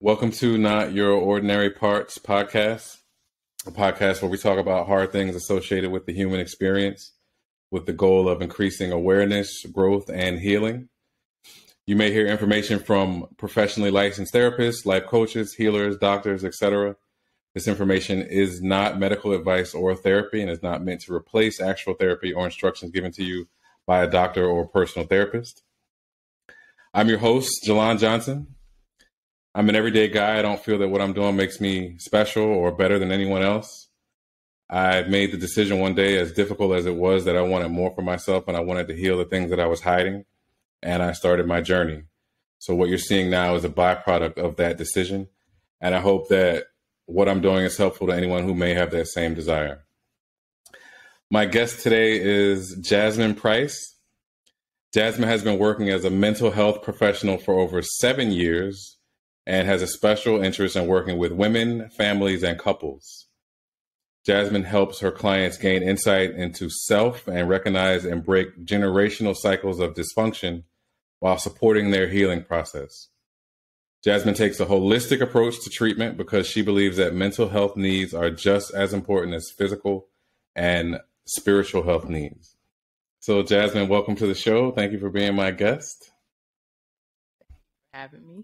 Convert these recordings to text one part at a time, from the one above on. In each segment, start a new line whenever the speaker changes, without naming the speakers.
Welcome to Not Your Ordinary Parts podcast, a podcast where we talk about hard things associated with the human experience with the goal of increasing awareness, growth, and healing. You may hear information from professionally licensed therapists, life coaches, healers, doctors, etc. This information is not medical advice or therapy and is not meant to replace actual therapy or instructions given to you by a doctor or personal therapist. I'm your host, Jelon Johnson. I'm an everyday guy. I don't feel that what I'm doing makes me special or better than anyone else. I made the decision one day, as difficult as it was, that I wanted more for myself and I wanted to heal the things that I was hiding. And I started my journey. So what you're seeing now is a byproduct of that decision. And I hope that what I'm doing is helpful to anyone who may have that same desire. My guest today is Jasmine Price. Jasmine has been working as a mental health professional for over 7 years and has a special interest in working with women, families, and couples. Jasmine helps her clients gain insight into self and recognize and break generational cycles of dysfunction while supporting their healing process. Jasmine takes a holistic approach to treatment because she believes that mental health needs are just as important as physical and spiritual health needs. So, Jasmine, welcome to the show. Thank you for being my guest.
Having me.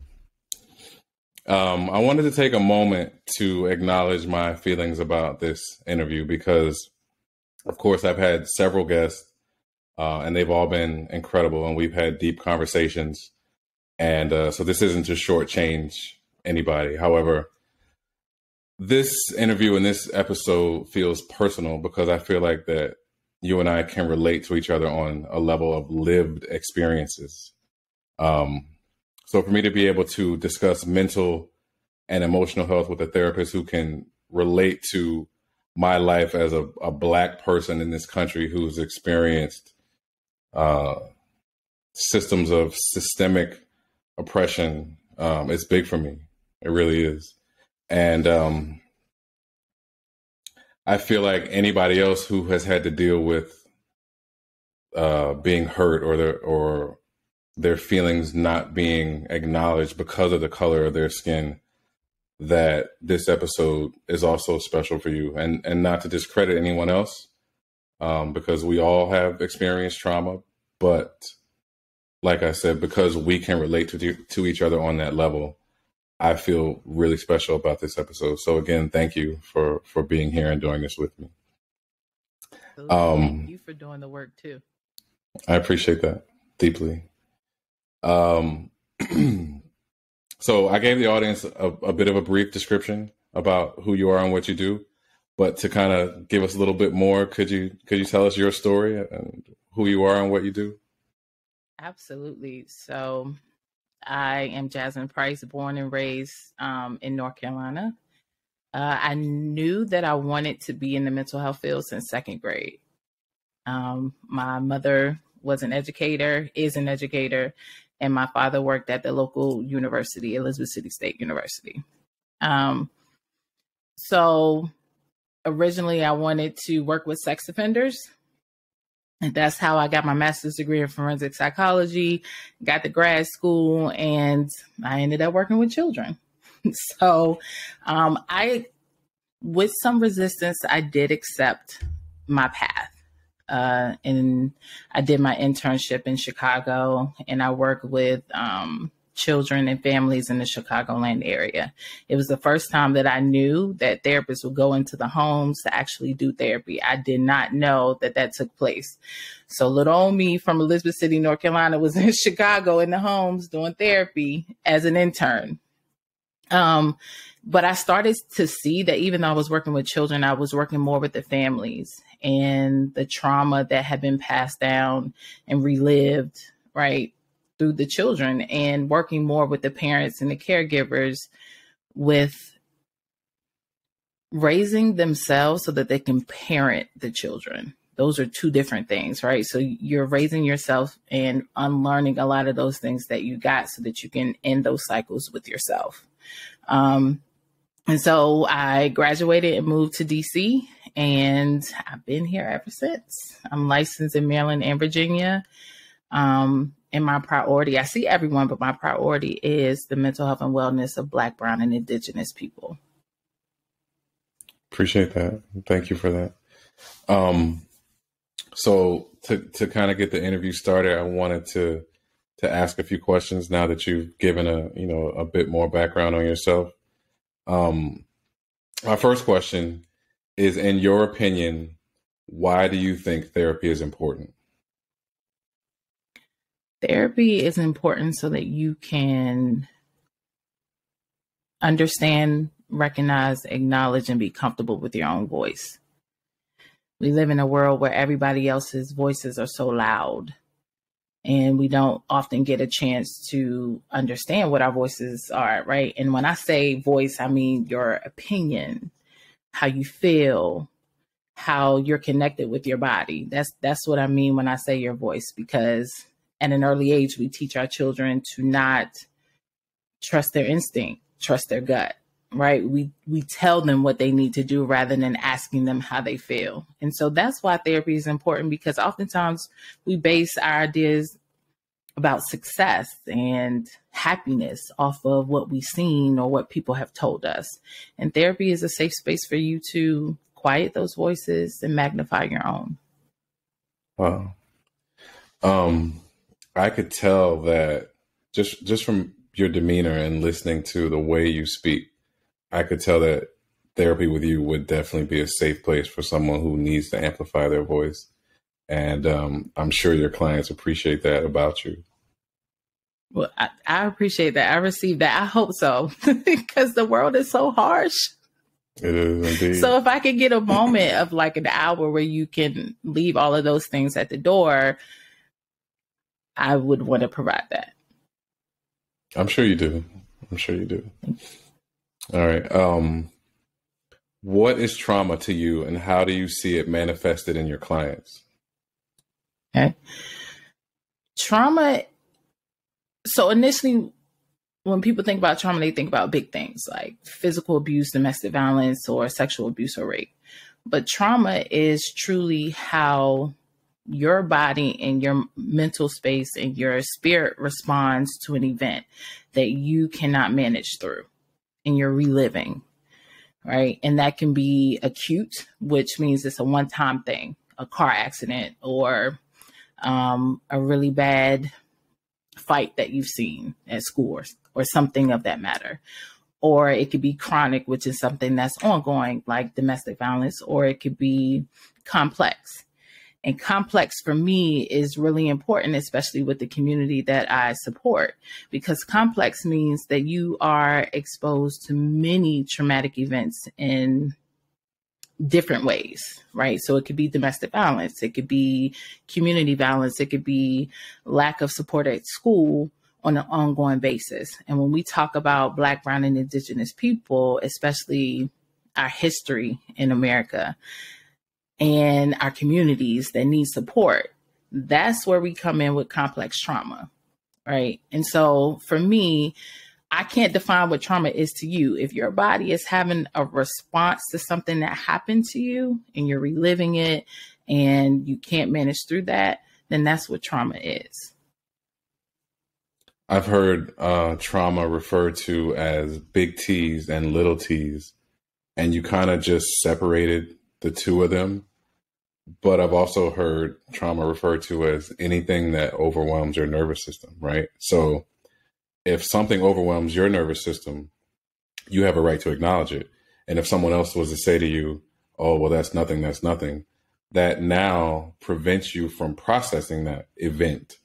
I wanted to take a moment to acknowledge my feelings about this interview because, of course, I've had several guests and they've all been incredible and we've had deep conversations. And so this isn't to shortchange anybody. However, this interview and this episode feels personal because I feel like that you and I can relate to each other on a level of lived experiences. So for me to be able to discuss mental and emotional health with a therapist who can relate to my life as a Black person in this country who's experienced systems of systemic oppression, it's big for me. It really is. And I feel like anybody else who has had to deal with being hurt or their feelings not being acknowledged because of the color of their skin, that this episode is also special for you. And not to discredit anyone else, because we all have experienced trauma. But like I said, because we can relate to each other on that level, I feel really special about this episode. So again, thank you for being here and doing this with me.
Thank you for doing the work too.
I appreciate that deeply. So I gave the audience a bit of a brief description about who you are and what you do, but to kind of give us a little bit more, could you tell us your story and who you are and what you do?
Absolutely. So I am Jasmine Price, born and raised in North Carolina. I knew that I wanted to be in the mental health field since second grade. My mother was an educator, is an educator, and my father worked at the local university, Elizabeth City State University. So originally I wanted to work with sex offenders. And that's how I got my master's degree in forensic psychology, got to grad school, and I ended up working with children. So with some resistance, I did accept my path. And I did my internship in Chicago, and I worked with children and families in the Chicagoland area. It was the first time that I knew that therapists would go into the homes to actually do therapy. I did not know that took place. So little old me from Elizabeth City, North Carolina, was in Chicago in the homes doing therapy as an intern. But I started to see that even though I was working with children, I was working more with the families and the trauma that had been passed down and relived, right, through the children, and working more with the parents and the caregivers with raising themselves so that they can parent the children. Those are two different things, right? So you're raising yourself and unlearning a lot of those things that you got so that you can end those cycles with yourself. And so I graduated and moved to DC, and I've been here ever since. I'm licensed in Maryland and Virginia. And and my priority, I see everyone, but my priority is the mental health and wellness of Black, Brown, and Indigenous people.
Appreciate that. Thank you for that. So to kind of get the interview started, I wanted to ask a few questions now that you've given a bit more background on yourself. My first question is, in your opinion, why do you think therapy is important?
Therapy is important so that you can understand, recognize, acknowledge, and be comfortable with your own voice. We live in a world where everybody else's voices are so loud, and we don't often get a chance to understand what our voices are, right? And when I say voice, I mean your opinion, how you feel, how you're connected with your body. That's what I mean when I say your voice, because at an early age, we teach our children to not trust their instinct, trust their gut, right? We tell them what they need to do rather than asking them how they feel. And so that's why therapy is important, because oftentimes we base our ideas about success and happiness off of what we've seen or what people have told us. And therapy is a safe space for you to quiet those voices and magnify your own.
Wow. I could tell that just from your demeanor and listening to the way you speak, I could tell that therapy with you would definitely be a safe place for someone who needs to amplify their voice. And I'm sure your clients appreciate that about you.
Well, I appreciate that. I received that. I hope so, because the world is so harsh.
It is indeed.
So if I could get a moment of like an hour where you can leave all of those things at the door, I would want to provide that.
I'm sure you do. I'm sure you do. All right. What is trauma to you, and how do you see it manifested in your clients?
Okay. Trauma. So initially, when people think about trauma, they think about big things like physical abuse, domestic violence, or sexual abuse or rape. But trauma is truly how your body and your mental space and your spirit responds to an event that you cannot manage through and you're reliving, right? And that can be acute, which means it's a one-time thing, a car accident or a really bad fight that you've seen at school or something of that matter. Or it could be chronic, which is something that's ongoing, like domestic violence, or it could be complex. And complex for me is really important, especially with the community that I support, because complex means that you are exposed to many traumatic events in different ways, right? So it could be domestic violence, it could be community violence, it could be lack of support at school on an ongoing basis. And when we talk about Black, Brown, and Indigenous people, especially our history in America, and our communities that need support, that's where we come in with complex trauma, right? And so for me, I can't define what trauma is to you. If your body is having a response to something that happened to you and you're reliving it and you can't manage through that, then that's what trauma is.
I've heard trauma referred to as big T's and little T's, and you kind of just separated the two of them. But I've also heard trauma referred to as anything that overwhelms your nervous system, right? So if something overwhelms your nervous system, you have a right to acknowledge it. And if someone else was to say to you, oh, well, that's nothing, that now prevents you from processing that event.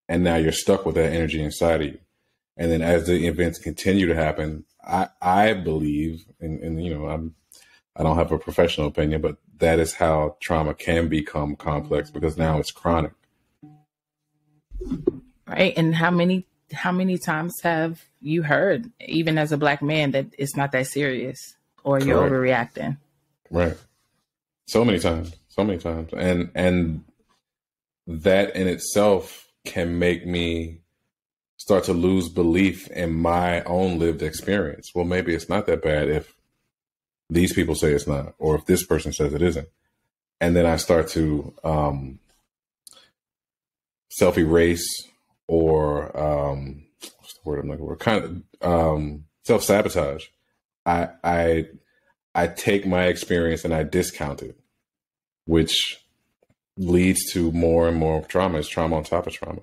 And now you're stuck with that energy inside of you. And then as the events continue to happen, I believe, and you know, I don't have a professional opinion, but that is how trauma can become complex, because now it's chronic.
Right. And how many times have you heard, even as a Black man, that it's not that serious or you're overreacting?
Right. So many times. And that in itself can make me start to lose belief in my own lived experience. Well, maybe it's not that bad if these people say it's not, or if this person says it isn't. And then I start to self-erase or what's the word I'm looking for? Kind of self-sabotage. I take my experience and I discount it, which leads to more and more trauma. It's trauma on top of trauma.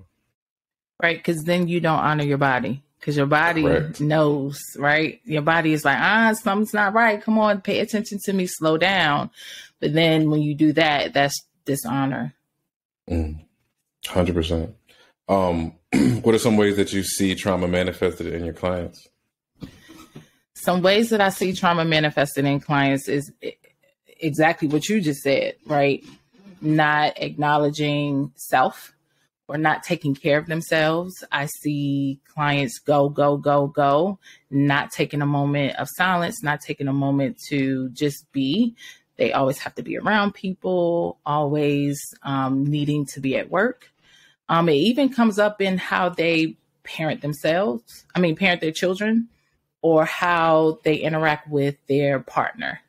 Right. Because then you don't honor your body, because your body
Correct.
knows, right? Your body is like, something's not right. Come on, pay attention to me, slow down. But then when you do that, that's dishonor.
100%. What are some ways that you see trauma manifested in your clients?
Some ways that I see trauma manifested in clients is exactly what you just said, right? Not acknowledging self or not taking care of themselves. I see clients go, not taking a moment of silence, not taking a moment to just be. They always have to be around people, always needing to be at work. It even comes up in how they parent their children, or how they interact with their partner.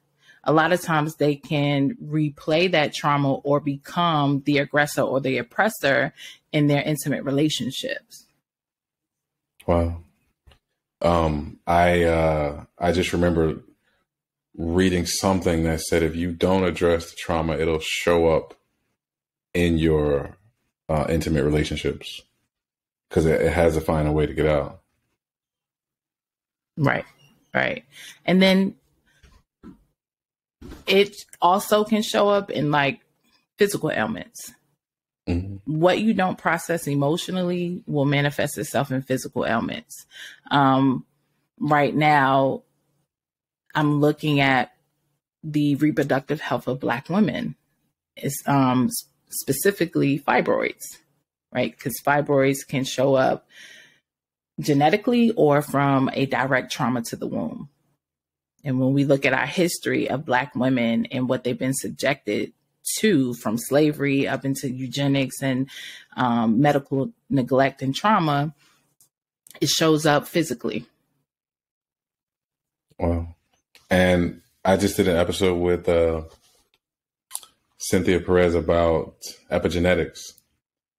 A lot of times they can replay that trauma or become the aggressor or the oppressor in their intimate relationships.
Wow. I just remember reading something that said if you don't address the trauma, it'll show up in your intimate relationships, because it has to find a way to get out.
Right. And then it also can show up in like physical ailments. Mm-hmm. What you don't process emotionally will manifest itself in physical ailments. Right now, I'm looking at the reproductive health of Black women. It's specifically fibroids, right? Because fibroids can show up genetically or from a direct trauma to the womb. And when we look at our history of Black women and what they've been subjected to, from slavery up into eugenics and medical neglect and trauma, it shows up physically.
Wow. And I just did an episode with Cynthia Perez about epigenetics.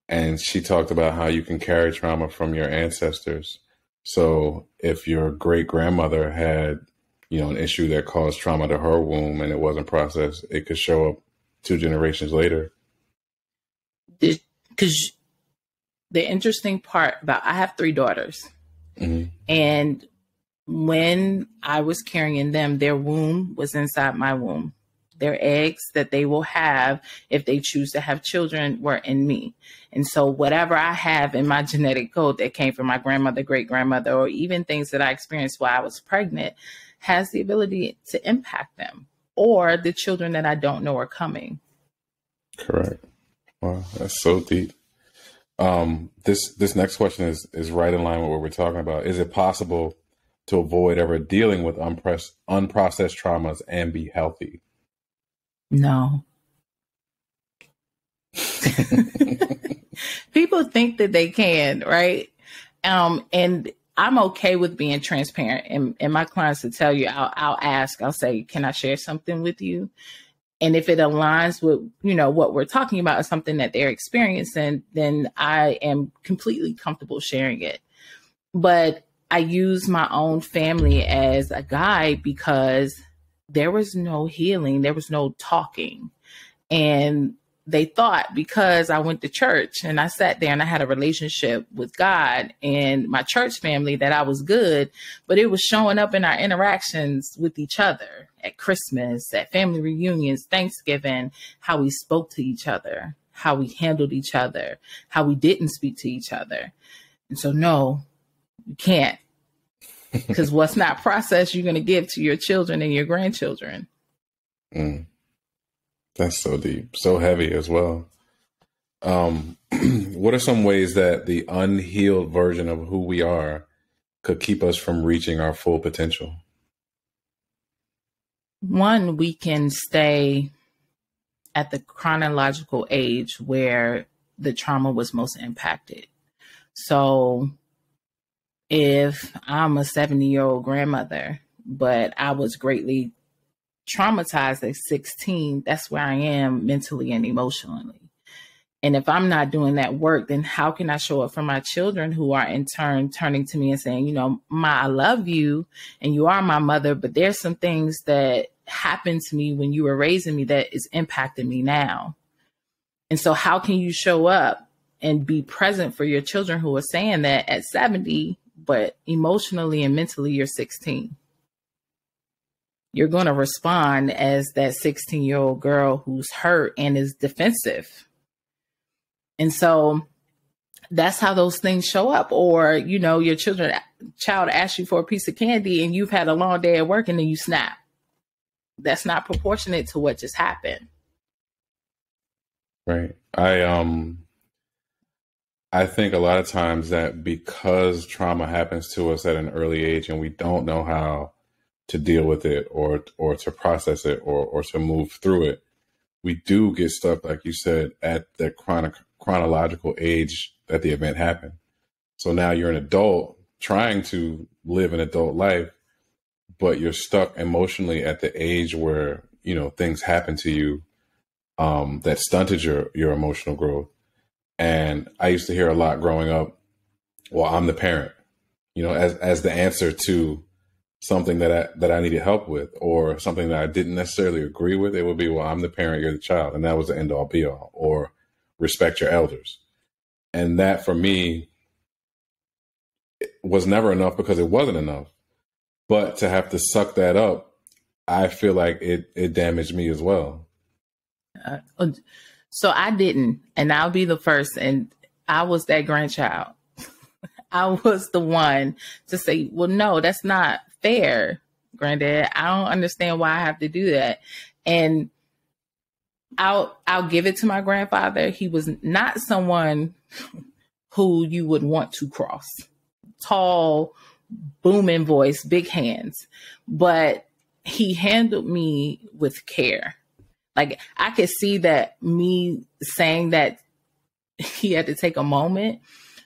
And she talked about how you can carry trauma from your ancestors. So if your great grandmother had, an issue that caused trauma to her womb and it wasn't processed, it could show up 2 generations later.
Because the interesting part about, I have 3 daughters. Mm-hmm. And when I was carrying them, their womb was inside my womb. Their eggs that they will have if they choose to have children were in me. And so whatever I have in my genetic code that came from my grandmother, great grandmother, or even things that I experienced while I was pregnant, has the ability to impact them or the children that I don't know are coming.
Correct. Wow, that's so deep. This next question is right in line with what we're talking about. Is it possible to avoid ever dealing with unprocessed traumas and be healthy?
No. People think that they can, right? And I'm okay with being transparent. And my clients will tell you, I'll say, can I share something with you? And if it aligns with, what we're talking about is something that they're experiencing, then I am completely comfortable sharing it. But I use my own family as a guide because there was no healing. There was no talking. And they thought because I went to church and I sat there and I had a relationship with God and my church family that I was good, but it was showing up in our interactions with each other at Christmas, at family reunions, Thanksgiving, how we spoke to each other, how we handled each other, how we didn't speak to each other. And so, no, you can't. Because what's not processed, you're going to give to your children and your grandchildren.
That's so deep, so heavy as well. What are some ways that the unhealed version of who we are could keep us from reaching our full potential?
One, we can stay at the chronological age where the trauma was most impacted. So if I'm a 70-year-old grandmother, but I was greatly traumatized at 16, that's where I am mentally and emotionally. And if I'm not doing that work, then how can I show up for my children who are in turn turning to me and saying, you know, Ma, I love you and you are my mother, but there's some things that happened to me when you were raising me that is impacting me now. And so how can you show up and be present for your children who are saying that at 70, but emotionally and mentally you're 16? You're going to respond as that 16-year-old girl who's hurt and is defensive. And so that's how those things show up. Or, you know, your child asks you for a piece of candy and you've had a long day at work and then you snap. That's not proportionate to what just happened.
Right. I think a lot of times that because trauma happens to us at an early age and we don't know how to deal with it or to process it or to move through it, we do get stuck, like you said, at the chronological age that the event happened. So now you're an adult trying to live an adult life, but you're stuck emotionally at the age where, you know, things happen to you that stunted your emotional growth. And I used to hear a lot growing up, well, I'm the parent, you know, as the answer to something that I needed help with or something that I didn't necessarily agree with. It would be, well, I'm the parent, you're the child. And that was the end all be all, or respect your elders. And that for me was never enough because it wasn't enough. But to have to suck that up, I feel like it damaged me as well.
So I didn't, and I'll be the first. And I was that grandchild. I was the one to say, well, no, that's not fair, Granddad. I don't understand why I have to do that. And I'll give it to my grandfather. He was not someone who you would want to cross. Tall, booming voice, big hands. But he handled me with care. Like, I could see that me saying that he had to take a moment,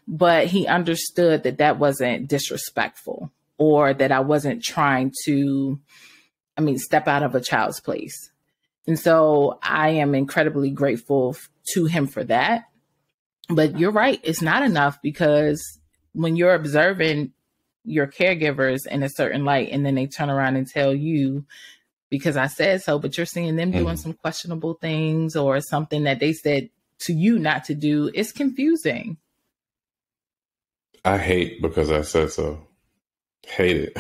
but he understood that that wasn't disrespectful or that I wasn't trying to, step out of a child's place. And so I am incredibly grateful to him for that. But you're right. It's not enough, because when you're observing your caregivers in a certain light and then they turn around and tell you, because I said so, but you're seeing them doing some questionable things or something that they said to you not to do, it's confusing.
I hate because I said so. Hate it.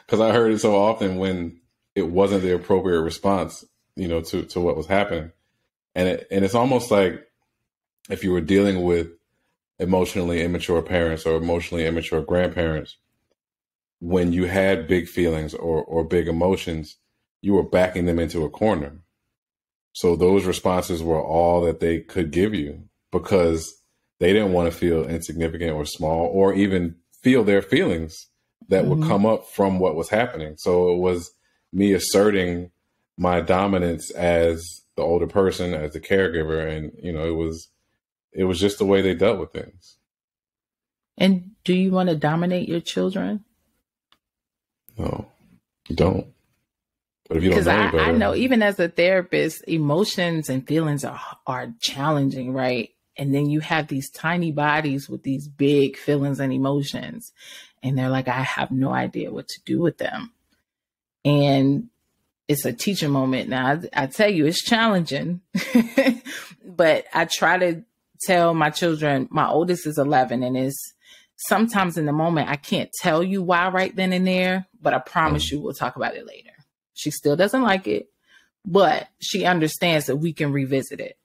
Because I heard it so often when it wasn't the appropriate response, to what was happening. And it's almost like if you were dealing with emotionally immature parents or emotionally immature grandparents, when you had big feelings or big emotions, you were backing them into a corner. So those responses were all that they could give you because they didn't want to feel insignificant or small or even feel their feelings that would come up from what was happening. So it was me asserting my dominance as the older person, as the caregiver. And, it was just the way they dealt with things.
And do you want to dominate your children?
No, you don't. But if you don't know any better,
I know, even as a therapist, emotions and feelings are challenging, right? And then you have these tiny bodies with these big feelings and emotions. And they're like, I have no idea what to do with them. And it's a teaching moment. Now, I tell you, it's challenging. But I try to tell my children, my oldest is 11, and it's sometimes in the moment, I can't tell you why right then and there, but I promise you we'll talk about it later. She still doesn't like it, but she understands that we can revisit it.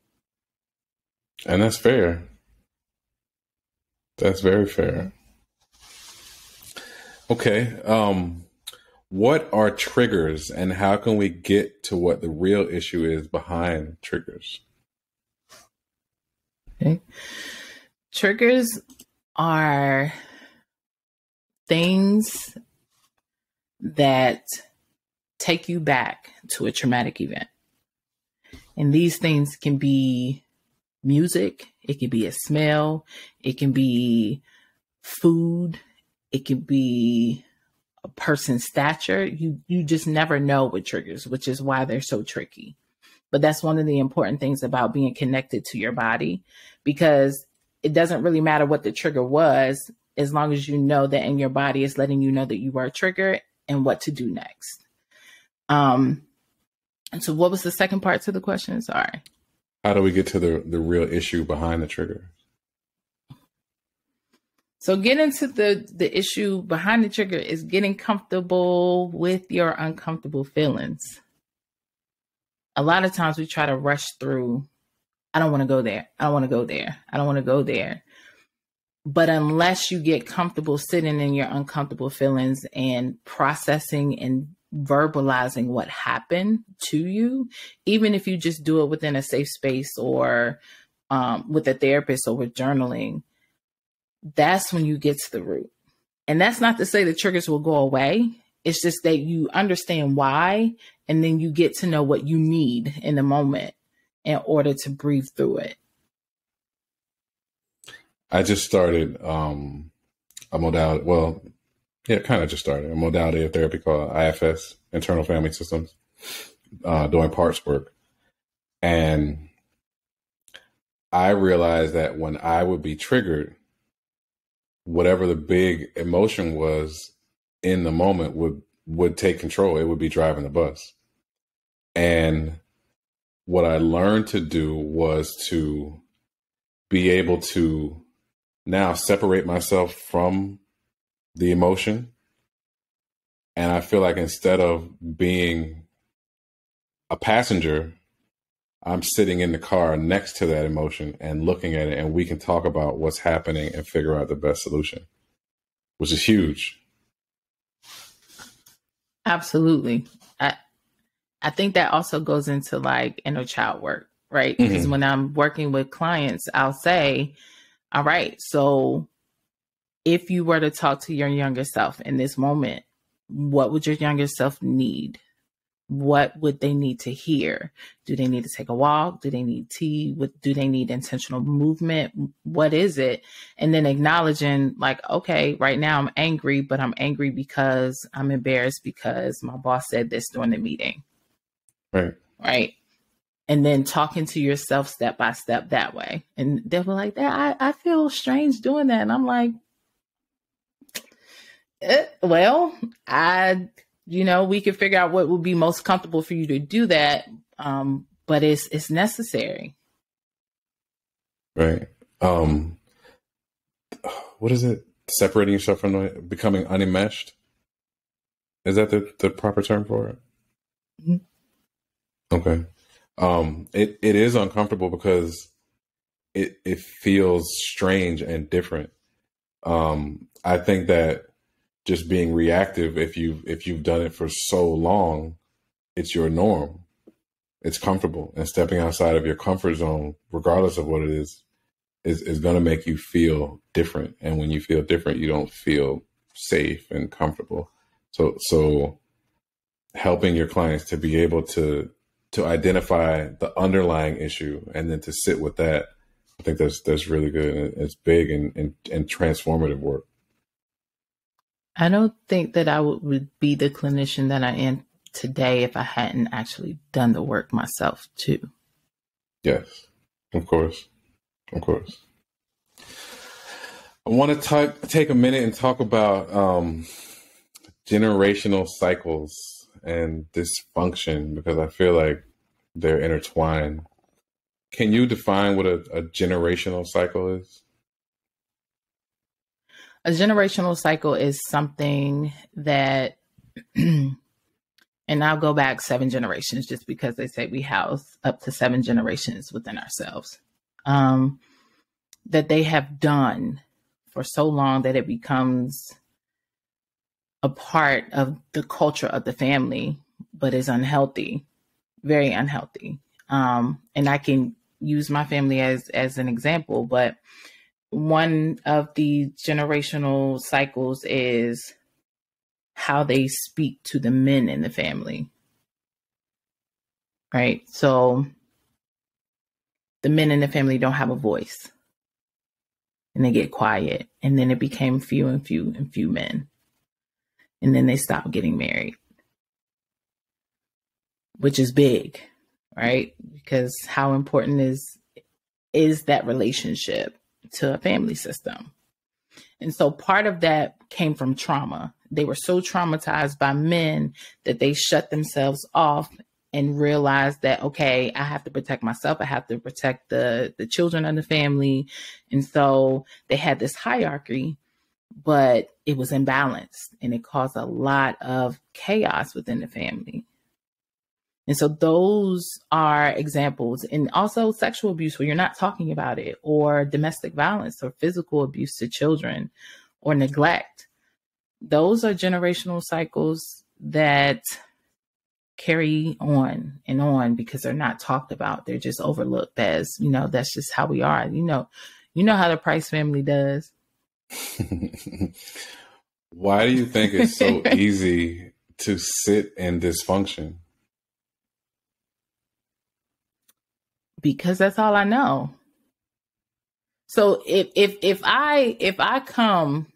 And that's fair. That's very fair. Okay. What are triggers and how can we get to what the real issue is behind triggers?
Okay. Triggers are things that take you back to a traumatic event. And these things can be music, it can be a smell, it can be food, it can be a person's stature. You just never know with triggers, which is why they're so tricky. But that's one of the important things about being connected to your body, because it doesn't really matter what the trigger was, as long as you know that in your body is letting you know that you were triggered and what to do next. And so what was the second part to the question? Sorry.
How do we get to the real issue behind the trigger?
So getting to the issue behind the trigger is getting comfortable with your uncomfortable feelings. A lot of times we try to rush through. I don't want to go there. I don't want to go there. I don't want to go there. But unless you get comfortable sitting in your uncomfortable feelings and processing and verbalizing what happened to you, even if you just do it within a safe space or with a therapist or with journaling, that's when you get to the root. And that's not to say the triggers will go away. It's just that you understand why, and then you get to know what you need in the moment in order to breathe through it.
I just started a modality. Well, yeah, kind of just started a modality of therapy called IFS, Internal Family Systems, doing parts work. And I realized that when I would be triggered, whatever the big emotion was in the moment would take control. It would be driving the bus. And what I learned to do was to be able to now separate myself from the emotion. And I feel like instead of being a passenger, I'm sitting in the car next to that emotion and looking at it, and we can talk about what's happening and figure out the best solution, which is huge.
Absolutely. I think that also goes into like inner child work, right? Because
Mm-hmm.
when I'm working with clients, I'll say, all right, so if you were to talk to your younger self in this moment, what would your younger self need? What would they need to hear? Do they need to take a walk? Do they need tea? Do they need intentional movement? What is it? And then acknowledging like, okay, right now I'm angry, but I'm angry because I'm embarrassed because my boss said this during the meeting. Right. And then talking to yourself step by step that way. And they'll be like, I feel strange doing that. And I'm like, we could figure out what would be most comfortable for you to do that. But it's necessary.
Right. What is it? Separating yourself from becoming unenmeshed? Is that the proper term for it?
Mm-hmm.
Okay. It is uncomfortable because it feels strange and different. I think that just being reactive, if you've done it for so long, it's your norm. It's comfortable, and stepping outside of your comfort zone, regardless of what it is going to make you feel different. And when you feel different, you don't feel safe and comfortable. So helping your clients to be able to identify the underlying issue and then to sit with that, I think that's really good. And it's big and transformative work.
I don't think that I would be the clinician that I am today if I hadn't actually done the work myself too.
Yes, of course. Of course. I want to take a minute and talk about generational cycles and dysfunction, because I feel like they're intertwined. Can you define what a generational cycle is?
A generational cycle is something that, and I'll go back 7 generations just because they say we house up to 7 generations within ourselves, that they have done for so long that it becomes a part of the culture of the family, but is unhealthy, very unhealthy. And I can use my family as an example, but one of the generational cycles is how they speak to the men in the family, right? So the men in the family don't have a voice and they get quiet, and then it became few and few men. And then they stopped getting married, which is big, right? Because how important is that relationship to a family system? And so part of that came from trauma. They were so traumatized by men that they shut themselves off and realized that, okay, I have to protect myself. I have to protect the children of the family. And so they had this hierarchy, but it was imbalanced and it caused a lot of chaos within the family. And so those are examples. And also sexual abuse where you're not talking about it, or domestic violence or physical abuse to children, or neglect. Those are generational cycles that carry on and on because they're not talked about. They're just overlooked as, that's just how we are. You know how the Price family does.
Why do you think it's so easy to sit in dysfunction?
Because that's all I know. So if I come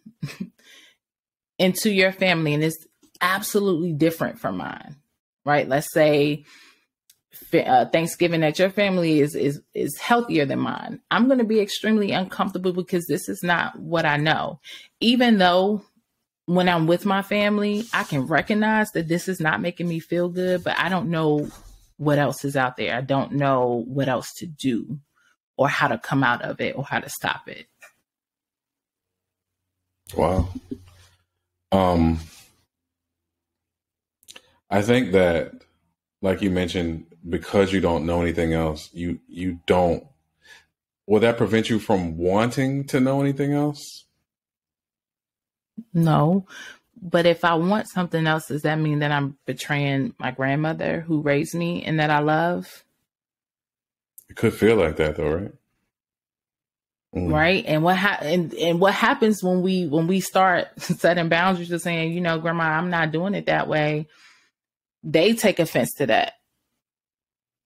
into your family and it's absolutely different from mine, right? Let's say Thanksgiving at your family is healthier than mine. I'm going to be extremely uncomfortable because this is not what I know. Even though when I'm with my family, I can recognize that this is not making me feel good, but I don't know what else is out there. I don't know what else to do or how to come out of it or how to stop it.
Wow. I think that, like you mentioned, because you don't know anything else, you don't, will that prevent you from wanting to know anything else?
No. But if I want something else, does that mean that I'm betraying my grandmother who raised me and that I love?
It could feel like that though, right?
Right. And what happens when we start setting boundaries of saying, Grandma, I'm not doing it that way. They take offense to that.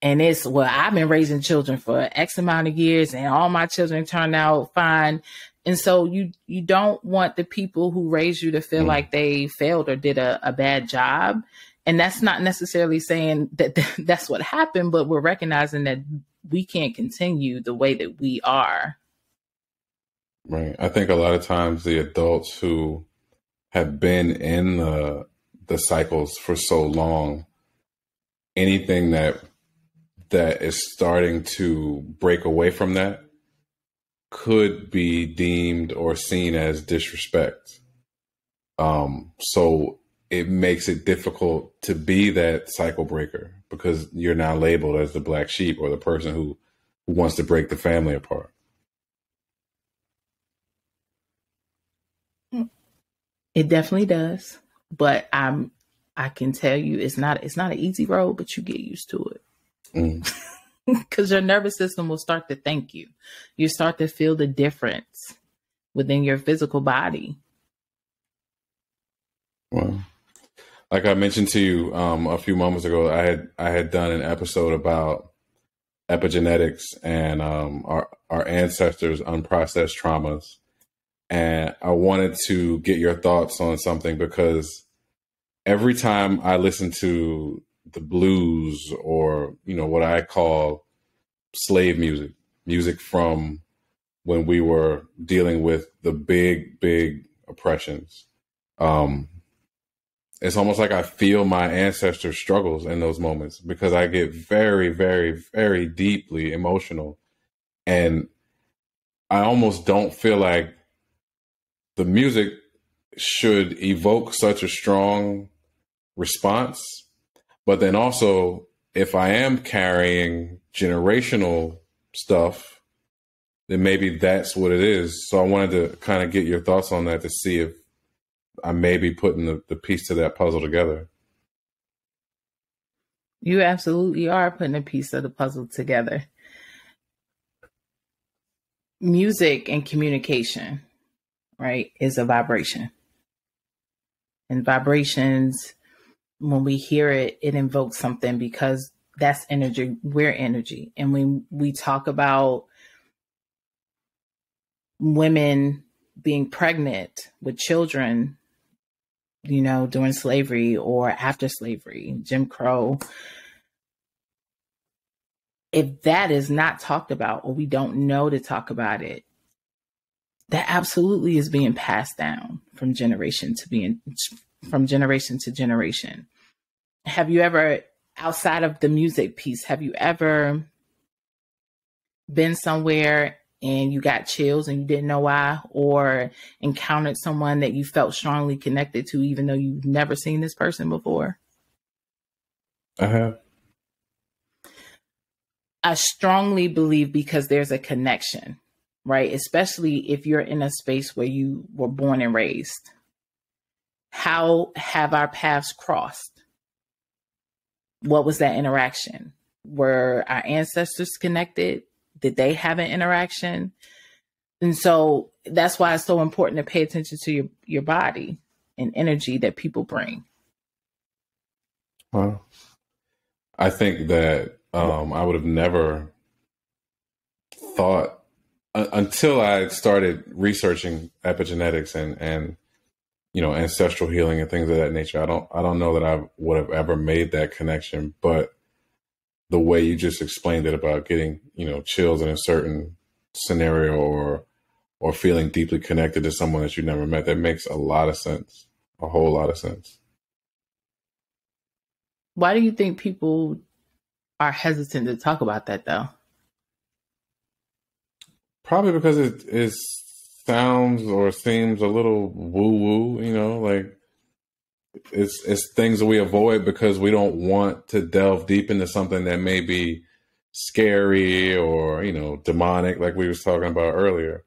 And it's, well, I've been raising children for X amount of years and all my children turned out fine. And so you don't want the people who raised you to feel like they failed or did a bad job. And that's not necessarily saying that that's what happened, but we're recognizing that we can't continue the way that we are.
Right. I think a lot of times the adults who have been in the cycles for so long, anything that is starting to break away from that could be deemed or seen as disrespect. So it makes it difficult to be that cycle breaker because you're now labeled as the black sheep or the person who wants to break the family apart.
It definitely does. But I can tell you it's not an easy road, but you get used to it. Because your nervous system will start to thank you. You start to feel the difference within your physical body.
Well, like I mentioned to you a few moments ago, I had done an episode about epigenetics and our ancestors' unprocessed traumas. And I wanted to get your thoughts on something because every time I listen to the blues or, what I call slave music from when we were dealing with the big oppressions, it's almost like I feel my ancestors' struggles in those moments because I get very, very, very deeply emotional. And I almost don't feel like the music should evoke such a strong response. But then also, if I am carrying generational stuff, then maybe that's what it is. So I wanted to kind of get your thoughts on that to see if I may be putting the piece to that puzzle together.
You absolutely are putting a piece of the puzzle together. Music and communication, right, is a vibration. And vibrations, when we hear it, it invokes something because that's energy. We're energy. And when we talk about women being pregnant with children, during slavery or after slavery, Jim Crow, if that is not talked about, or we don't know to talk about it, that absolutely is being passed down from generation to generation. Have you ever, outside of the music piece, have you ever been somewhere and you got chills and you didn't know why, or encountered someone that you felt strongly connected to, even though you've never seen this person before?
I have.
I strongly believe because there's a connection, right? Especially if you're in a space where you were born and raised. How have our paths crossed? What was that interaction? Were our ancestors connected? Did they have an interaction? And so that's why it's so important to pay attention to your body and energy that people bring.
Well, I think that I would have never thought until I started researching epigenetics and ancestral healing and things of that nature. I don't know that I would have ever made that connection, but the way you just explained it about getting, chills in a certain scenario or feeling deeply connected to someone that you never met, that makes a lot of sense, a whole lot of sense.
Why do you think people are hesitant to talk about that, though?
Probably because it sounds or seems a little woo-woo, like it's things that we avoid because we don't want to delve deep into something that may be scary or, demonic, like we was talking about earlier.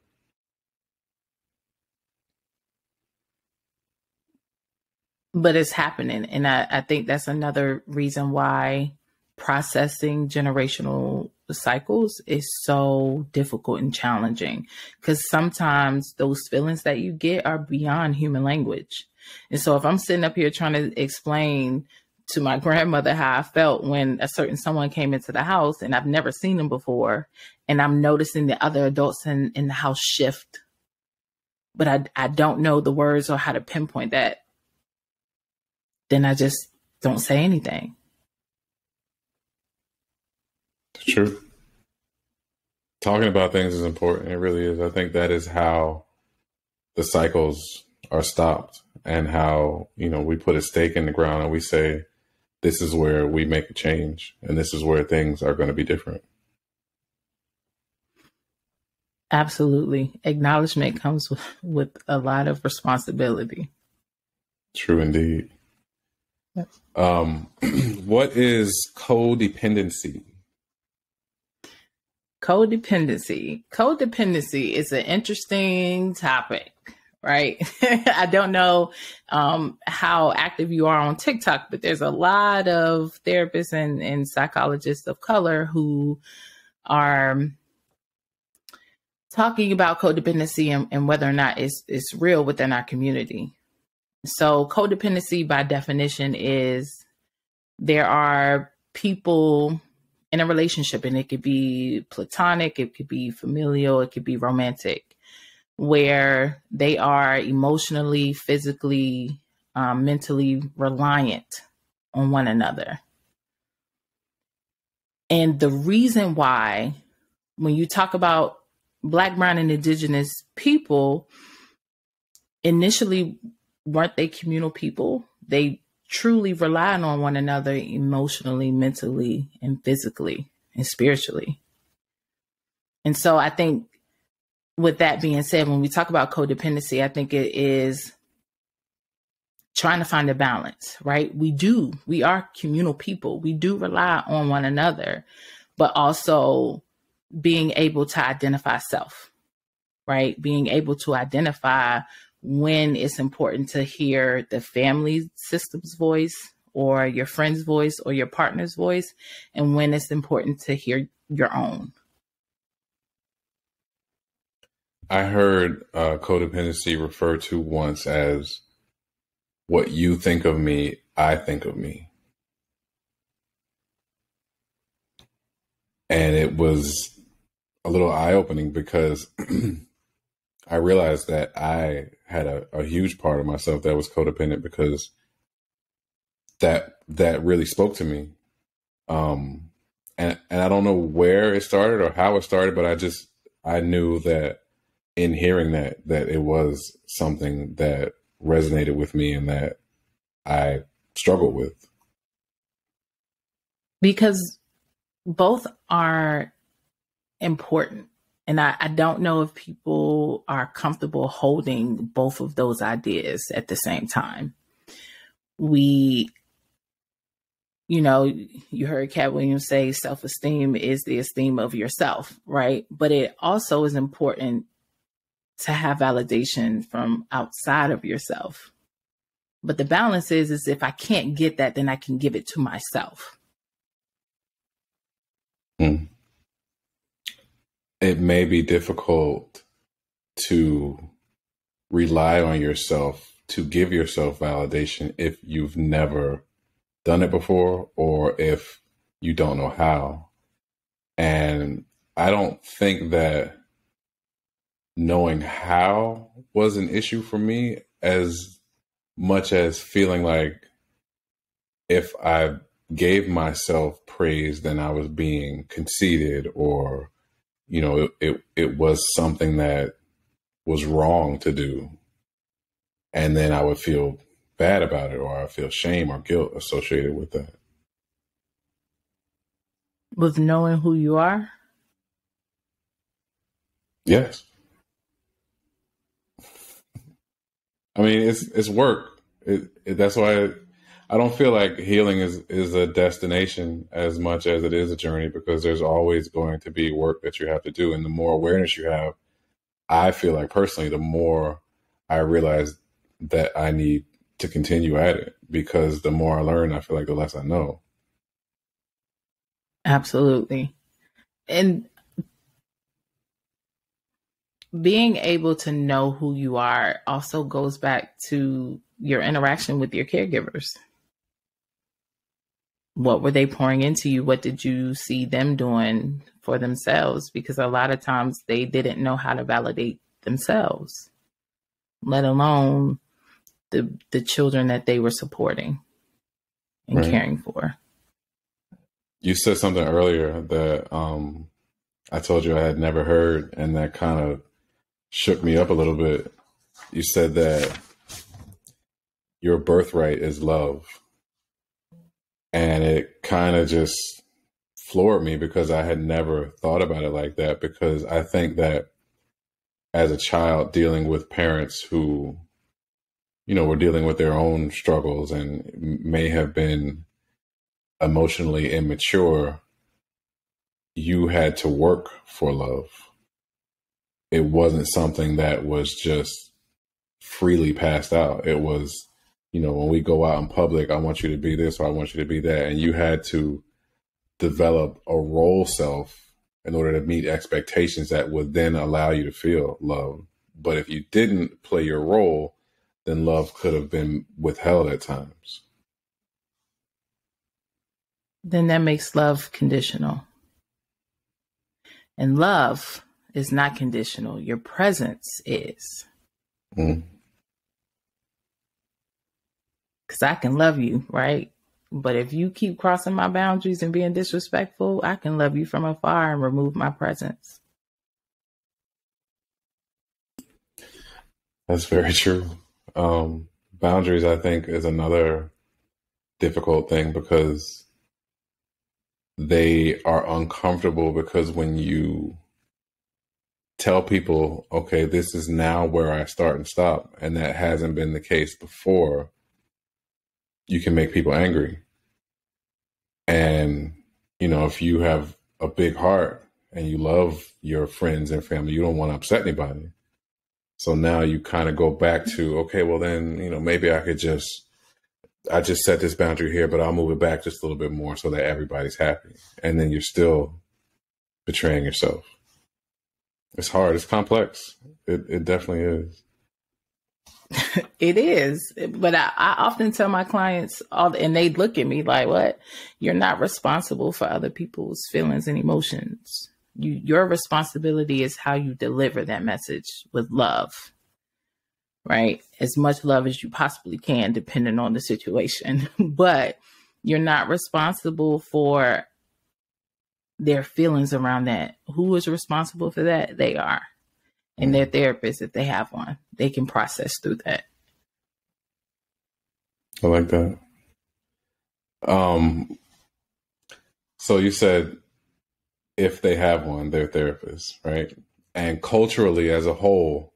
But it's happening. And I think that's another reason why processing generational cycles is so difficult and challenging, because sometimes those feelings that you get are beyond human language. And so if I'm sitting up here trying to explain to my grandmother how I felt when a certain someone came into the house and I've never seen them before, and I'm noticing the other adults in the house shift, but I don't know the words or how to pinpoint that, then I just don't say anything.
True. Talking about things is important. It really is. I think that is how the cycles are stopped, and how, we put a stake in the ground and we say, this is where we make a change and this is where things are going to be different.
Absolutely. Acknowledgement comes with a lot of responsibility.
True indeed.
Yes.
What is codependency?
Codependency is an interesting topic, right? I don't know how active you are on TikTok, but there's a lot of therapists and psychologists of color who are talking about codependency and whether or not it's real within our community. So codependency, by definition, is there are people in a relationship, and it could be platonic, it could be familial, it could be romantic, where they are emotionally, physically, mentally reliant on one another. And the reason why, when you talk about Black, brown, and indigenous people, initially, weren't they communal people? They truly relied on one another emotionally, mentally, and physically, and spiritually. And so I think, with that being said, when we talk about codependency, I think it is trying to find a balance, right? We are communal people. We do rely on one another, but also being able to identify self, right? Being able to identify when it's important to hear the family system's voice or your friend's voice or your partner's voice, and when it's important to hear your own.
I heard codependency referred to once as what you think of me, I think of me. And it was a little eye-opening because I realized that I had a huge part of myself that was codependent, because that really spoke to me. and I don't know where it started or how it started, but I knew that in hearing that it was something that resonated with me and that I struggled with.
Because both are important. And I don't know if people are comfortable holding both of those ideas at the same time. You heard Cat Williams say self-esteem is the esteem of yourself, right? But it also is important to have validation from outside of yourself. But the balance is if I can't get that, then I can give it to myself.
Mm. It may be difficult to rely on yourself to give yourself validation if you've never done it before or if you don't know how. And I don't think that knowing how was an issue for me as much as feeling like if I gave myself praise, then I was being conceited or it was something that was wrong to do. And then I would feel bad about it, or I feel shame or guilt associated with that.
With knowing who you are?
Yes. I mean, it's work. That's why I don't feel like healing is a destination as much as it is a journey, because there's always going to be work that you have to do. And the more awareness you have, I feel like personally, the more I realize that I need to continue at it, because the more I learn, I feel like the less I know.
Absolutely. And being able to know who you are also goes back to your interaction with your caregivers. What were they pouring into you? What did you see them doing for themselves? Because a lot of times they didn't know how to validate themselves, let alone the children that they were supporting and caring for.
You said something earlier that I told you I had never heard, and that kind of shook me up a little bit. You said that your birthright is love. And it kind of just floored me, because I had never thought about it like that. Because I think that as a child dealing with parents who, were dealing with their own struggles and may have been emotionally immature, you had to work for love. It wasn't something that was just freely passed out. It was, when we go out in public, I want you to be this or I want you to be that. And you had to develop a role self in order to meet expectations that would then allow you to feel love. But if you didn't play your role, then love could have been withheld at times.
Then that makes love conditional. And love is not conditional. Your presence is. Because I can love you, right? But if you keep crossing my boundaries and being disrespectful, I can love you from afar and remove my presence.
That's very true. Boundaries, I think, is another difficult thing, because they are uncomfortable, because when you tell people, okay, this is now where I start and stop, and that hasn't been the case before, you can make people angry. And, if you have a big heart and you love your friends and family, you don't want to upset anybody. So now you kind of go back to, okay, well then, maybe I just set this boundary here, but I'll move it back just a little bit more so that everybody's happy. And then you're still betraying yourself. It's hard. It's complex. It definitely is.
It is. But I often tell my clients, and they look at me like, what? You're not responsible for other people's feelings and emotions. Your responsibility is how you deliver that message with love, right? As much love as you possibly can, depending on the situation. But you're not responsible for their feelings around that. Who is responsible for that? They are. And their therapist, if they have one, they can process through that.
I like that. So you said if they have one, they're therapists, right? And culturally as a whole,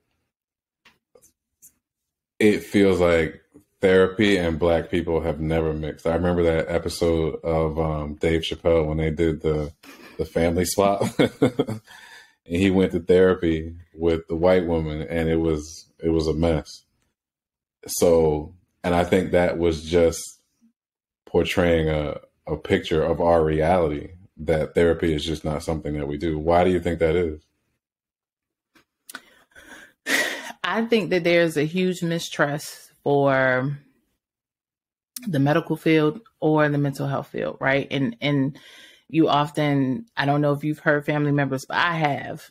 it feels like therapy and Black people have never mixed. I remember that episode of Dave Chappelle when they did the family swap. And he went to therapy with the white woman, and it was a mess. So, and I think that was just portraying a picture of our reality, that therapy is just not something that we do. Why do you think that is?
I think that there's a huge mistrust for the medical field or the mental health field, right? And you often, I don't know if you've heard family members, but I have,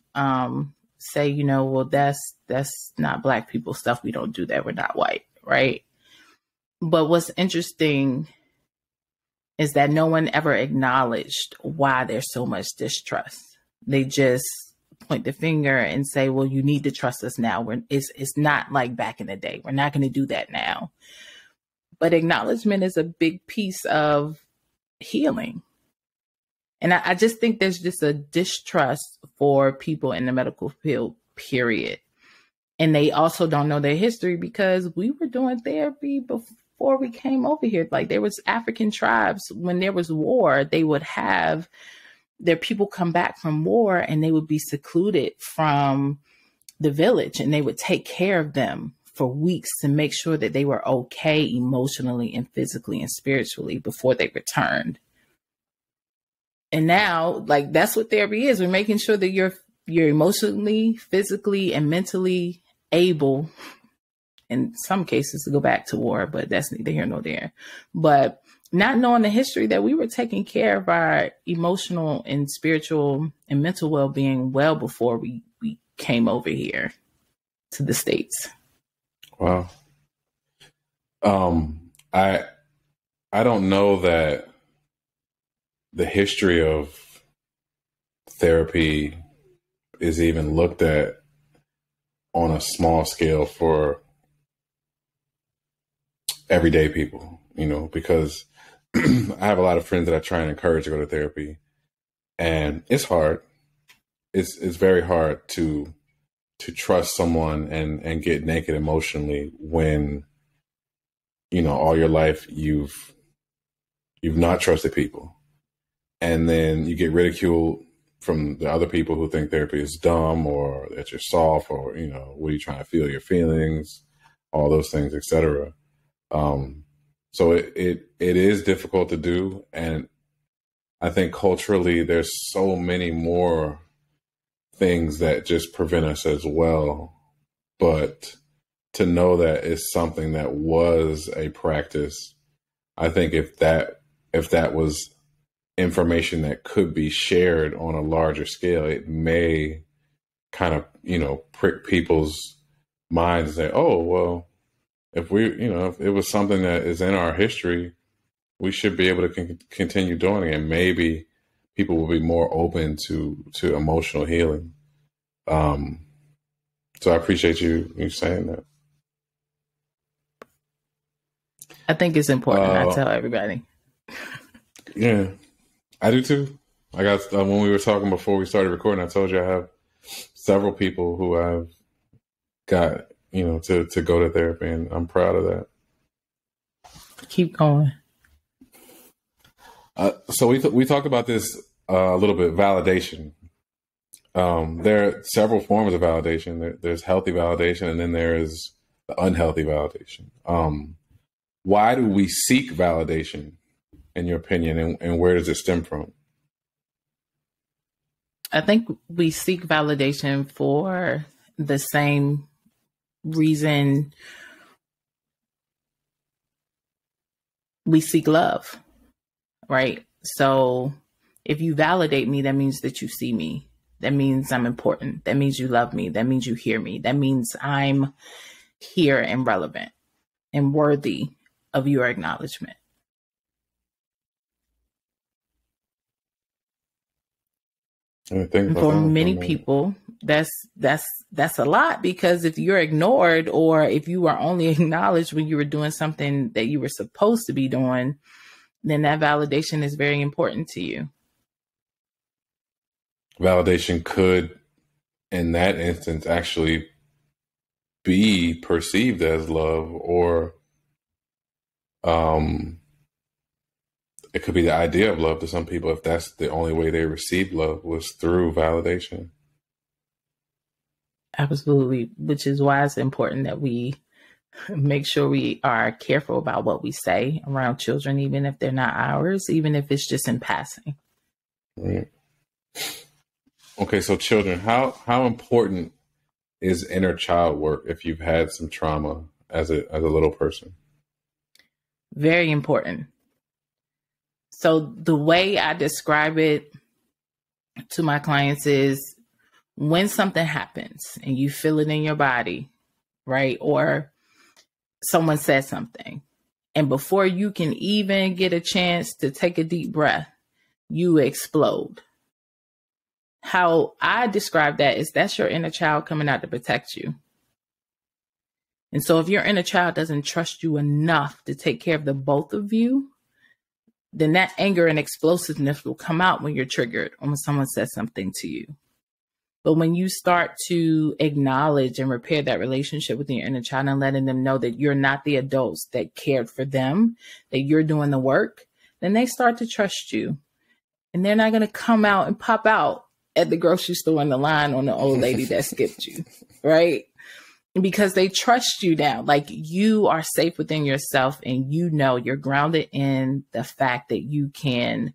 say, well, that's not Black people stuff. We don't do that. We're not white, right? But what's interesting is that no one ever acknowledged why there's so much distrust. They just point the finger and say, well, you need to trust us now. It's not like back in the day. We're not going to do that now. But acknowledgement is a big piece of healing. And I just think there's just a distrust for people in the medical field, period. And they also don't know their history because we were doing therapy before we came over here. Like there was African tribes, when there was war, they would have their people come back from war and they would be secluded from the village, and they would take care of them for weeks to make sure that they were okay emotionally and physically and spiritually before they returned. And now, like, that's what therapy is. We're making sure that you're emotionally, physically, and mentally able, in some cases, to go back to war, but that's neither here nor there. But not knowing the history that we were taking care of our emotional and spiritual and mental well-being well before we came over here to the States.
Wow. I don't know that the history of therapy is even looked at on a small scale for everyday people, because I have a lot of friends that I try and encourage to go to therapy, and it's hard. It's very hard to trust someone and get naked emotionally when, all your life you've not trusted people. And then you get ridiculed from the other people who think therapy is dumb or that you're soft or, what are you trying to feel your feelings, all those things, etc. So it is difficult to do. And I think culturally there's so many more things that just prevent us as well. But to know that it's something that was a practice, I think if that was information that could be shared on a larger scale, it may kind of, prick people's minds and say, oh, well, if if it was something that is in our history, we should be able to continue doing it. And maybe people will be more open to emotional healing. So I appreciate you saying that.
I think it's important. I tell everybody.
Yeah, I do too. I got when we were talking before we started recording, I told you I have several people who I've got, to go to therapy, and I'm proud of that.
Keep going.
So we talked about this a little bit, validation. There are several forms of validation. There's healthy validation, and then there is the unhealthy validation. Why do we seek validation, in your opinion, and where does it stem from?
I think we seek validation for the same reason we seek love, right? So if you validate me, that means that you see me. That means I'm important. That means you love me. That means you hear me. That means I'm here and relevant and worthy of your acknowledgement.
I think
And
about
for
that for a
many
minute.
people, that's a lot, because if you're ignored, or if you are only acknowledged when you were doing something that you were supposed to be doing, then that validation is very important to you.
Validation could, in that instance, actually be perceived as love, or it could be the idea of love to some people if that's the only way they received love was through validation.
Absolutely, which is why it's important that we make sure we are careful about what we say around children, even if they're not ours, even if it's just in passing.
Right. Okay, so children, how important is inner child work if you've had some trauma as a little person?
Very important. So the way I describe it to my clients is, when something happens and you feel it in your body, right? Or someone says something, and before you can even get a chance to take a deep breath, you explode. How I describe that is, that's your inner child coming out to protect you. And so if your inner child doesn't trust you enough to take care of the both of you, then that anger and explosiveness will come out when you're triggered, or when someone says something to you. But when you start to acknowledge and repair that relationship with your inner child, and letting them know that you're not the adults that cared for them, that you're doing the work, then they start to trust you. And they're not going to come out and pop out at the grocery store in the line on the old lady that skipped you, right? Because they trust you now. Like, you are safe within yourself, and you know you're grounded in the fact that you can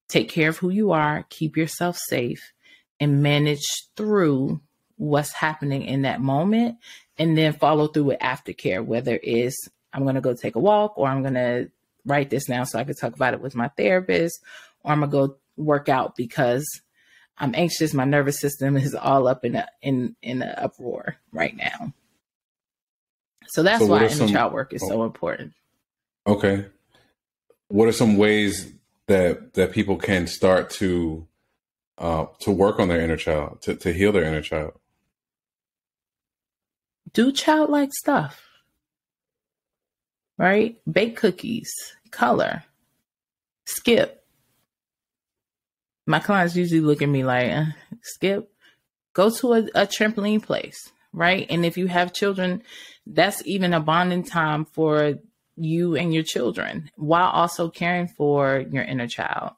take care of who you are, keep yourself safe, and manage through what's happening in that moment, and then follow through with aftercare, whether it's, I'm going to go take a walk, or I'm going to write this now so I can talk about it with my therapist, or I'm going to go work out because I'm anxious. My nervous system is all up in an uproar right now. So that's why inner child work is so important.
Okay. What are some ways that people can start to work on their inner child, to heal their inner child?
Do childlike stuff, right? Bake cookies, color, skip. My clients usually look at me like, skip? Go to a trampoline place, right? And if you have children, that's even a bonding time for you and your children, while also caring for your inner child.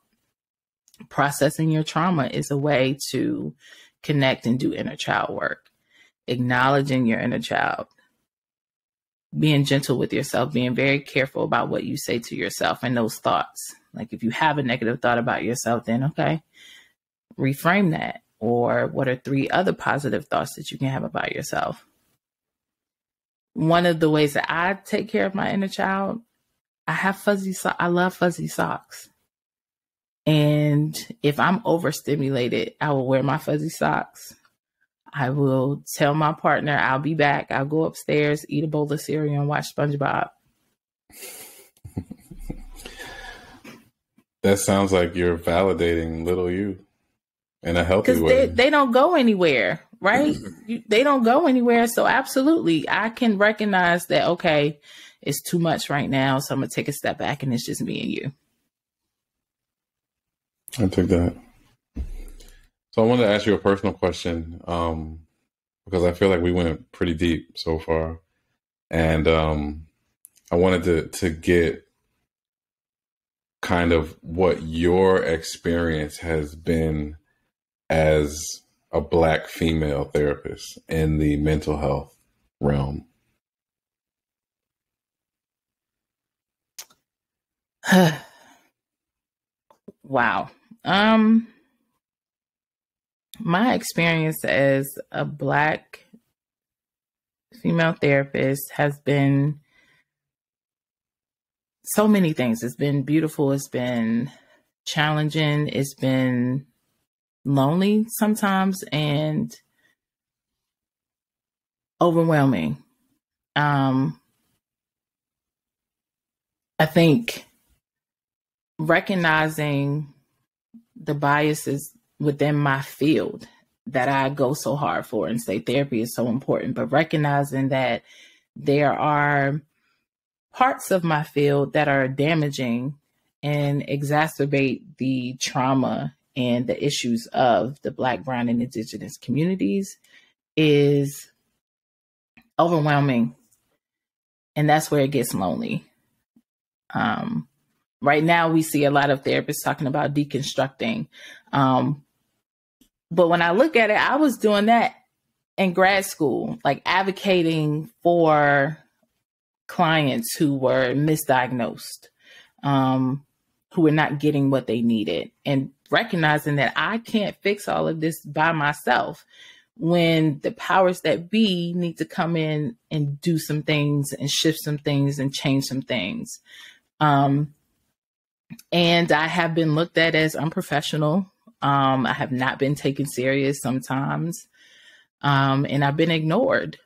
Processing your trauma is a way to connect and do inner child work. Acknowledging your inner child. Being gentle with yourself, being very careful about what you say to yourself and those thoughts. Like, if you have a negative thought about yourself, then okay, reframe that. Or what are 3 other positive thoughts that you can have about yourself? One of the ways that I take care of my inner child, I love fuzzy socks. And if I'm overstimulated, I will wear my fuzzy socks. I will tell my partner I'll be back. I'll go upstairs, eat a bowl of cereal, and watch SpongeBob.
That sounds like you're validating little you in a healthy way.
Because they don't go anywhere, right? They don't go anywhere. So absolutely, I can recognize that, okay, it's too much right now. So I'm going to take a step back, and it's just me and you.
I take that. So I wanted to ask you a personal question, because I feel like we went pretty deep so far. And I wanted to get kind of what your experience has been as a Black female therapist in the mental health realm.
Wow. My experience as a Black female therapist has been so many things. It's been beautiful. It's been challenging. It's been lonely sometimes, and overwhelming. I think recognizing the biases within my field that I go so hard for and say therapy is so important, but recognizing that there are parts of my field that are damaging and exacerbate the trauma and the issues of the Black, Brown, and Indigenous communities is overwhelming. And that's where it gets lonely. Right now, we see a lot of therapists talking about deconstructing. But when I look at it, I was doing that in grad school, like advocating for clients who were misdiagnosed, who were not getting what they needed, and recognizing that I can't fix all of this by myself when the powers that be need to come in and do some things and shift some things and change some things. And I have been looked at as unprofessional. I have not been taken serious sometimes. And I've been ignored.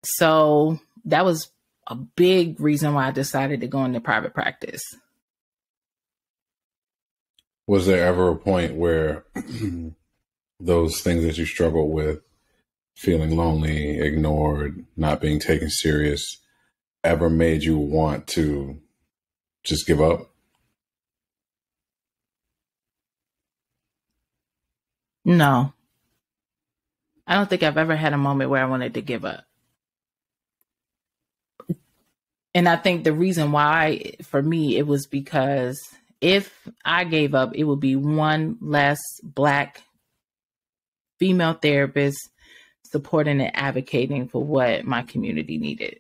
So that was a big reason why I decided to go into private practice.
Was there ever a point where those things that you struggled with, feeling lonely, ignored, not being taken serious, ever made you want to just give up?
No. I don't think I've ever had a moment where I wanted to give up. And I think the reason why, for me, it was because if I gave up, it would be one less Black female therapist supporting and advocating for what my community needed.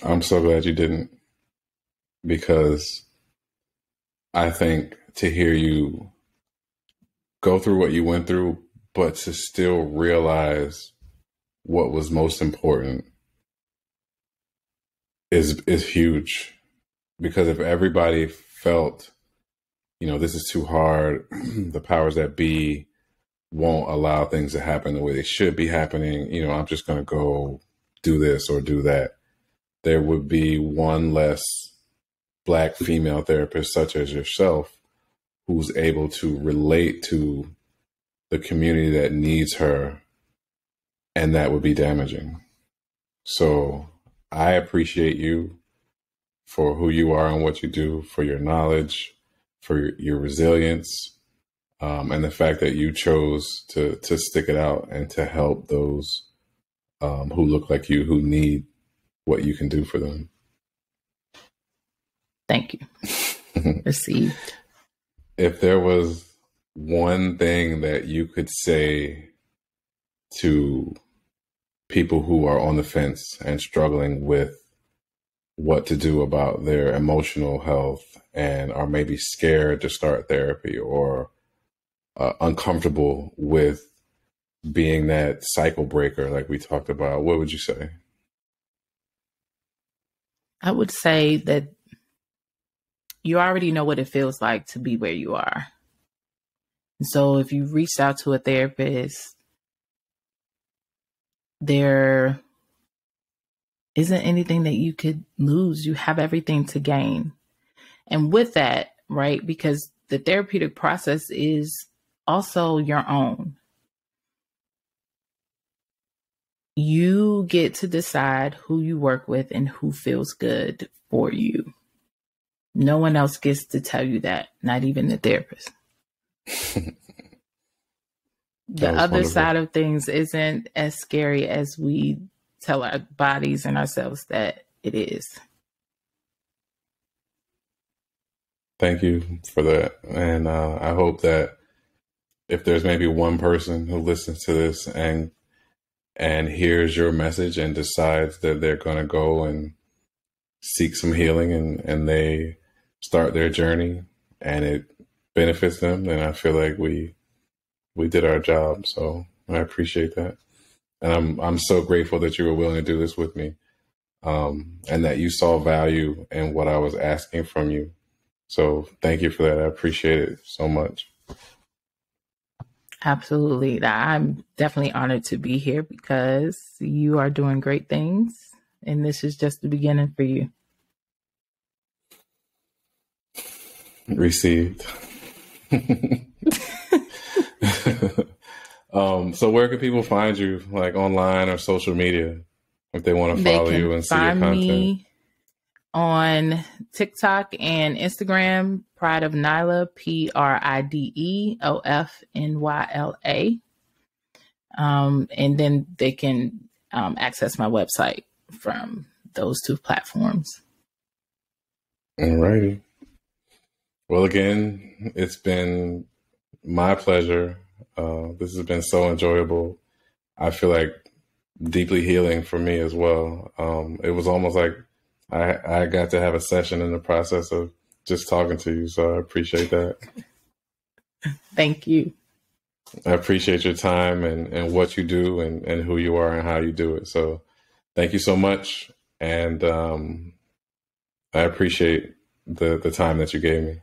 I'm so glad you didn't, because I think to hear you go through what you went through, but to still realize what was most important is huge. Because if everybody felt, this is too hard, the powers that be won't allow things to happen the way they should be happening, I'm just going to go do this or do that, there would be one less Black female therapist such as yourself who's able to relate to the community that needs her, and that would be damaging. So I appreciate you for who you are and what you do, for your knowledge, for your resilience, and the fact that you chose to stick it out and to help those who look like you, who need what you can do for them.
Thank you. Received.
If there was one thing that you could say to people who are on the fence and struggling with what to do about their emotional health and are maybe scared to start therapy or uncomfortable with being that cycle breaker like we talked about, what would you say?
I would say that you already know what it feels like to be where you are. And so if you reached out to a therapist, there isn't anything that you could lose. You have everything to gain. And with that, right, because the therapeutic process is also your own. You get to decide who you work with and who feels good for you. No one else gets to tell you that, not even the therapist. The other
wonderful.
side of things isn't as scary as we tell our bodies and ourselves that it is.
Thank you for that. And I hope that if there's maybe one person who listens to this and hears your message and decides that they're going to go and seek some healing and they start their journey and it benefits them, then I feel like we did our job. So I appreciate that. And I'm so grateful that you were willing to do this with me, and that you saw value in what I was asking from you. So thank you for that. I appreciate it so much.
Absolutely. I'm definitely honored to be here because you are doing great things. And this is just the beginning for you.
Received. So where can people find you, like online or social media, if they want to follow you and see your content?
Me on TikTok and Instagram, Pride of Nyla, PRIDEOFNYLA. And then they can access my website from those two platforms.
All righty. Well, again, it's been my pleasure. This has been so enjoyable. I feel like deeply healing for me as well. It was almost like I got to have a session in the process of just talking to you. So I appreciate that.
Thank you.
I appreciate your time and what you do and who you are and how you do it. So thank you so much. And I appreciate the time that you gave me.